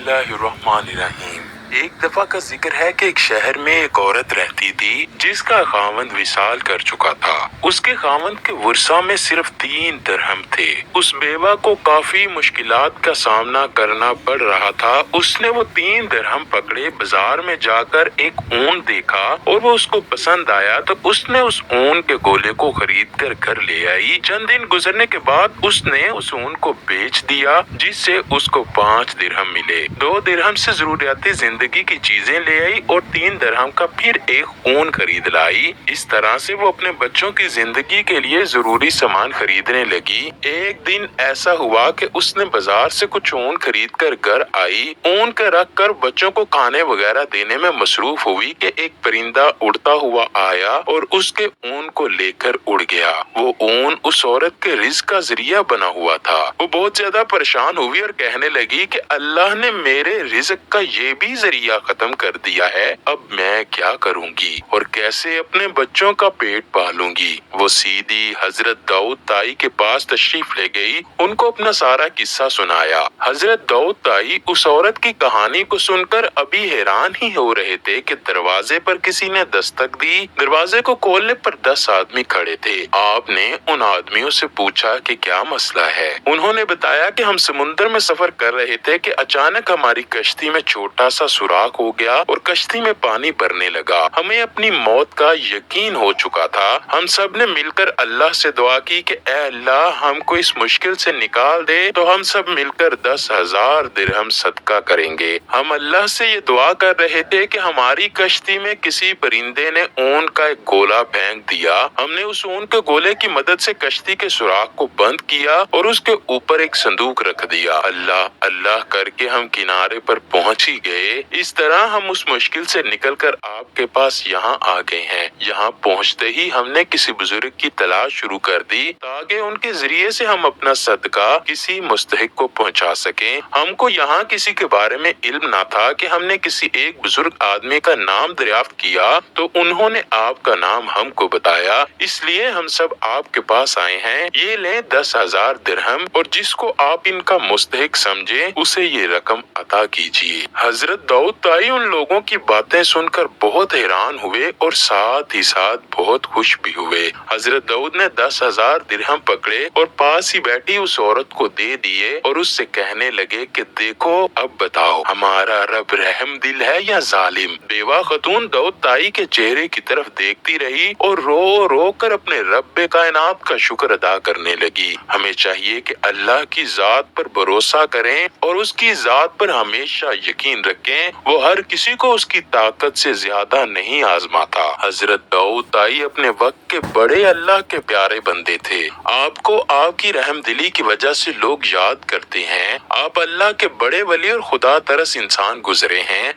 बिस्मिल्लाहिर्रहमानिर्रहीम। एक दफा का जिक्र है कि एक शहर में एक औरत रहती थी जिसका खावंद विसाल कर चुका था। उसके खावंद के वर्सा में सिर्फ 3 दिरहम थे। उस बेवा को काफी मुश्किलात का सामना करना पड़ रहा था। उसने वो 3 दिरहम पकड़े, बाजार में जाकर एक ऊन देखा और वो उसको पसंद आया तो उसने उस ऊन के गोले को खरीद कर घर ले आई। चंद दिन गुजरने के बाद उसने उस ऊन को बेच दिया जिससे उसको 5 दिरहम मिले। 2 दिरहम से जरूरियाती जिंदगी की चीजें ले आई और 3 दिरहम का फिर एक ऊन खरीद लाई। इस तरह से वो अपने बच्चों की जिंदगी के लिए जरूरी सामान खरीदने लगी। एक दिन ऐसा हुआ कि उसने बाजार से कुछ ऊन खरीद कर घर आई। ऊन का रख कर बच्चों को खाने वगैरह देने में मसरूफ हुई कि एक परिंदा उड़ता हुआ आया और उसके ऊन को लेकर उड़ गया। वो ऊन उस औरत के रिज़्क का जरिया बना हुआ था। वो बहुत ज्यादा परेशान हुई और कहने लगी कि अल्लाह ने मेरे रिज़्क का ये भी जरिया खत्म कर दिया है, अब मैं क्या करूंगी और कैसे अपने बच्चों का पेट पालूंगी। वो सीधी हजरत दाऊद ताई के पास तशरीफ ले गई, उनको अपना सारा किस्सा सुनाया। हजरत दाऊद ताई उस औरत की कहानी को सुनकर अभी हैरान ही हो रहे थे कि दरवाजे पर किसी ने दस्तक दी। दरवाजे को खोलने पर 10 आदमी खड़े थे। आपने उन आदमियों से पूछा कि क्या मसला है। उन्होंने बताया कि हम समुद्र में सफर कर रहे थे कि अचानक हमारी कश्ती में छोटा सा सुराख हो गया और कश्ती में पानी भरने लगा। हमें अपनी मौत का यकीन हो चुका था। हम सब ने मिलकर अल्लाह से दुआ की कि ऐ अल्लाह हमको इस मुश्किल से निकाल दे। तो हम सब मिलकर 10,000 दिरहम सदका करेंगे। हम अल्लाह से ये दुआ कर रहे थे कि हमारी कश्ती में किसी परिंदे ने ऊन का एक गोला फेंक दिया। हमने उस ऊन के गोले की मदद से कश्ती के सुराख को बंद किया और उसके ऊपर एक संदूक रख दिया। अल्लाह अल्लाह करके हम किनारे पर पहुंच ही गए। इस तरह हम उस मुश्किल से निकलकर आपके पास यहाँ आ गए हैं। यहाँ पहुँचते ही हमने किसी बुजुर्ग की तलाश शुरू कर दी ताकि उनके जरिए से हम अपना सदका किसी मुस्तहिक को पहुँचा सकें। हमको यहाँ किसी के बारे में इल्म ना था कि हमने किसी एक बुजुर्ग आदमी का नाम दरियाफ्त किया तो उन्होंने आपका नाम हमको बताया, इसलिए हम सब आपके पास आए हैं। ये लें 10,000 दिरहम और जिसको आप इनका मुस्तहिक समझे उसे ये रकम अता कीजिए। हजरत दाऊद ताई उन लोगों की बातें सुनकर बहुत हैरान हुए और साथ ही साथ बहुत खुश भी हुए। हजरत दाऊद ने 10,000 दिरहम पकड़े और पास ही बैठी उस औरत को दे दिए और उससे कहने लगे कि देखो अब बताओ हमारा रब रहम दिल है या जालिम। बेवा खतून दाऊद ताई के चेहरे की तरफ देखती रही और रो रो कर अपने रब्बे कायनात का शुक्र अदा करने लगी। हमें चाहिए कि अल्लाह की जात पर भरोसा करें और उसकी जात पर हमेशा यकीन रखें। वो हर किसी को उसकी ताकत से ज्यादा नहीं आजमाता। हजरत दाऊद ताई अपने वक्त के बड़े अल्लाह के प्यारे बंदे थे। आपको आपकी रहमदिली की वजह से लोग याद करते हैं। आप अल्लाह के बड़े वली और खुदा तरस इंसान गुजरे हैं।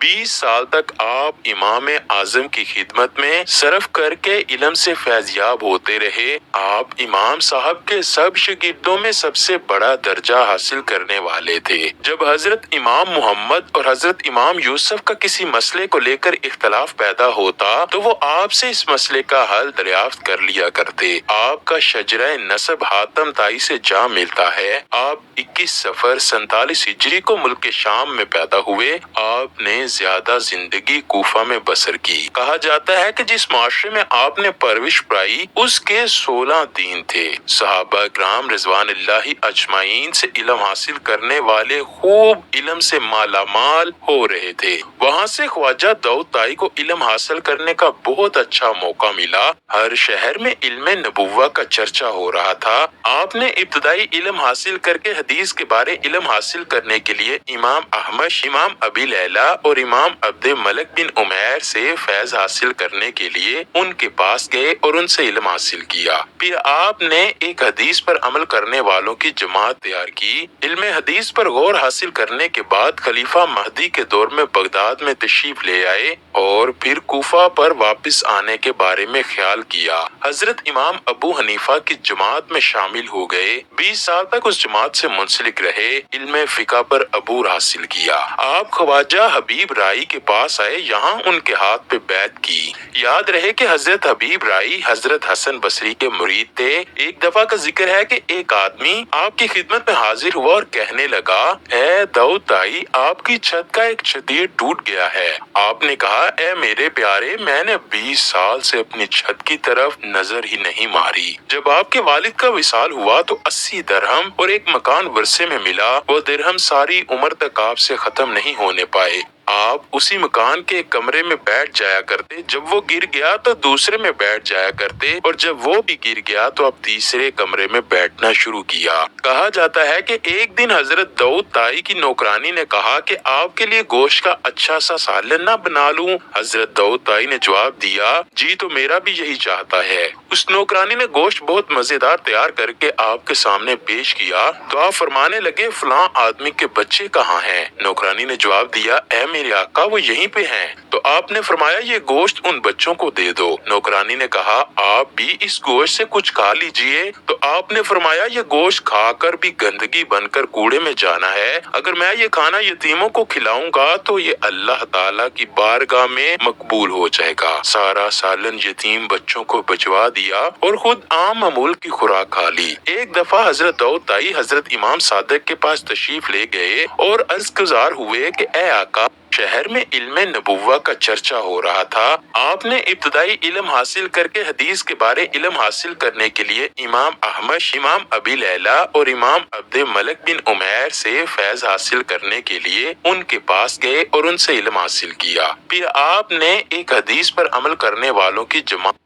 20 साल तक आप इमाम आजम की खिदमत में सरफ करके इल्म से फैज़याब होते रहे। आप इमाम साहब के सब शागिर्दों में सबसे बड़ा दर्जा हासिल करने वाले थे। जब हजरत इमाम मोहम्मद और हजरत इमाम यूसुफ का किसी मसले को लेकर इख्तलाफ पैदा होता तो वो आपसे इस मसले का हल दरियाफ्त कर लिया करते। आपका शजरा नसब हातम ताई से जा मिलता है। आप 21 सफर 47 हिजरी को मुल्क शाम में पैदा हुए। आपने ज्यादा जिंदगी कूफा में बसर की। कहा जाता है कि जिस माशरे में आपने परविश पाई उसके 16 दीन थे। सहाबा किराम रिज़वानुल्लाहि अजमाइन से इल्म हासिल करने वाले खूब इल्म से मालामाल हो रहे थे। वहाँ से ख्वाजा दाऊद ताई को इल्म हासिल करने का बहुत अच्छा मौका मिला। हर शहर में इल्म नबुव्वा का चर्चा हो रहा था। आपने इब्तदाई इल्म हासिल करके हदीस के बारे इल्म हासिल करने के लिए इमाम अहमद, इमाम अबी लैला और इमाम अब्दे मलिक बिन उमैर से फैज हासिल करने के लिए उनके पास गए और उनसे इल्म हासिल किया। फिर आपने एक हदीस पर अमल करने वालों की जमात तैयार की। इल्म हदीस पर गौर हासिल करने के बाद खलीफा महदी के दौर में बगदाद بغداد میں تشریف لے آئے اور پھر کوفہ پر واپس آنے کے بارے میں خیال کیا۔ حضرت امام ابو حنیفہ کی جماعت میں شامل ہو گئے۔ 20 سال تک اس جماعت سے منسلک رہے، علم فقہ پر عبور حاصل کیا۔ آپ خواجہ حبیب رائی کے پاس آئے، یہاں ان کے ہاتھ پہ بیعت کی۔ یاد رہے کہ حضرت حبیب رائی حضرت حسن بصری کے مرید تھے۔ ایک دفعہ کا ذکر ہے کہ ایک آدمی آپ کی خدمت میں حاضر ہوا اور کہنے لگا، اے داؤد طائی، آپ کی چھت کا ایک چدیر ٹوٹ گیا ہے۔ آپ نے کہا، اے میرے پیارے، میں نے 20 سال سے اپنی چھت کی طرف نظر ہی نہیں ماری۔ جب آپ کے والد کا وصال ہوا تو 80 درہم اور ایک مکان ورثے میں ملا۔ وہ درہم ساری عمر تک آپ سے ختم نہیں ہونے پائے۔ آپ اسی مکان کے ایک کمرے میں بیٹھ جایا کرتے، جب وہ گر گیا تو دوسرے میں بیٹھ جایا کرتے، اور جب وہ بھی گر گیا تو آپ تیسرے کمرے میں بیٹھنا شروع کیا۔ کہا جاتا ہے کہ ایک دن حضرت داؤد طائی کی نوکرانی نے کہا کہ آپ کے لیے گوشت کا اچھا سا سالن نہ بنا لوں؟ حضرت داؤد طائی نے جواب دیا، جی تو میرا بھی یہی چاہتا ہے۔ اس نوکرانی نے گوشت بہت مزیدار تیار کر کے آپ کے سامنے پیش کیا تو آپ فرمانے لگے، فلاں آدمی کے بچے کہاں ہیں؟ نوکرانی نے جواب دیا، اے میرے آقا، وہ یہیں پہ ہیں۔ تو آپ نے فرمایا، یہ گوشت ان بچوں کو دے دو۔ نوکرانی نے کہا، آپ بھی اس گوشت سے کچھ کھا لیجئے۔ تو آپ نے فرمایا، یہ گوشت کھا کر بھی گندگی بن کر کوڑے میں جانا ہے۔ اگر میں یہ کھانا یتیموں کو کھلاؤں گا تو یہ اللہ تعالیٰ کی بارگاہ میں مقبول ہو جائے گا۔ سارا سالن یتیم بچوں کو بھجوا دیا اور خود عام معمول کی خوراک کھا لی۔ ایک دفعہ حضرت داؤد طائی حضرت امام صادق کے پاس تشریف لے گئے اور عرض گزار ہوئے کہ اے آقا، شہر میں علم نبوہ کا چرچا ہو رہا تھا۔ آپ نے ابتدائی علم حاصل کر کے حدیث کے بارے علم حاصل کرنے کے لیے امام احمش، امام ابی لیلہ اور امام عبد ملک بن عمیر سے فیض حاصل کرنے کے لیے ان کے پاس گئے اور ان سے علم حاصل کیا۔ پھر آپ نے ایک حدیث پر عمل کرنے والوں کی جماعت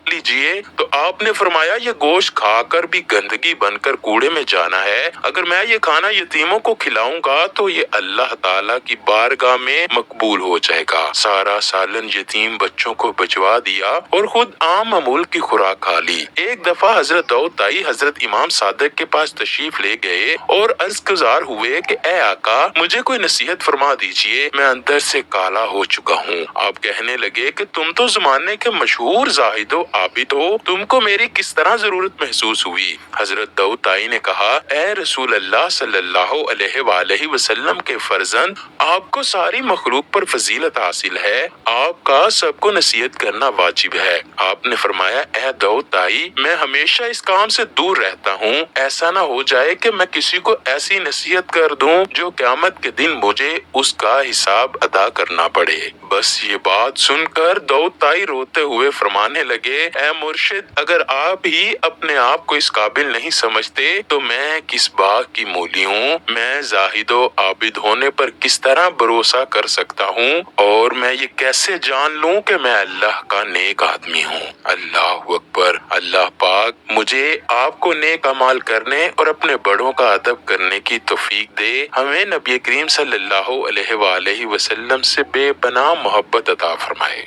لیجئے تو آپ نے فرمایا، یہ گوشت کھا کر بھی گندگی بن کر کوڑے میں جانا ہے۔ اگر میں یہ کھانا یتیموں کو کھلاؤں گا تو یہ اللہ تعالیٰ کی بارگاہ میں مقبول ہو جائے گا۔ سارا سالن یتیم بچوں کو بھجوا دیا اور خود عام معمول کی خوراک کھا لی۔ ایک دفعہ حضرت داؤد طائی حضرت امام صادق کے پاس تشریف لے گئے اور عرض گزار ہوئے کہ اے آقا، مجھے کوئی نصیحت فرما دیجئے، میں اندر سے کالا ہو چکا ہوں۔ آپ کہنے لگے کہ تم تو زمانے کے مشہور زاہد و عابد ہو، تم کو میری کس طرح ضرورت محسوس ہوئی؟ حضرت داؤد طائی نے کہا، اے رسول اللہ صلی اللہ علیہ وآلہ وسلم کے فرزند، آپ کو ساری مخلوق پر فضیلت حاصل ہے، آپ کا سب کو نصیحت کرنا واجب ہے۔ آپ نے فرمایا، اے داؤد طائی، میں ہمیشہ اس کام سے دور رہتا ہوں، ایسا نہ ہو جائے کہ میں کسی کو ایسی نصیحت کر دوں جو قیامت کے دن مجھے اس کا حساب ادا کرنا پڑے۔ بس یہ بات سن کر داؤد طائی روتے ہوئے فرمانے لگے، اے مرشد، اگر آپ ہی اپنے آپ کو اس قابل نہیں سمجھتے تو میں کس باغ کی مولی ہوں؟ میں زاہد و عابد ہونے پر کس طرح بھروسہ کر سکتا ہوں، اور میں یہ کیسے جان لوں کہ میں اللہ کا نیک آدمی ہوں؟ اللہ اکبر۔ اللہ پاک مجھے آپ کو نیک اعمال کرنے اور اپنے بڑوں کا ادب کرنے کی توفیق دے، ہمیں نبی کریم صلی اللہ علیہ وآلہ وسلم سے بے پناہ محبت عطا فرمائے۔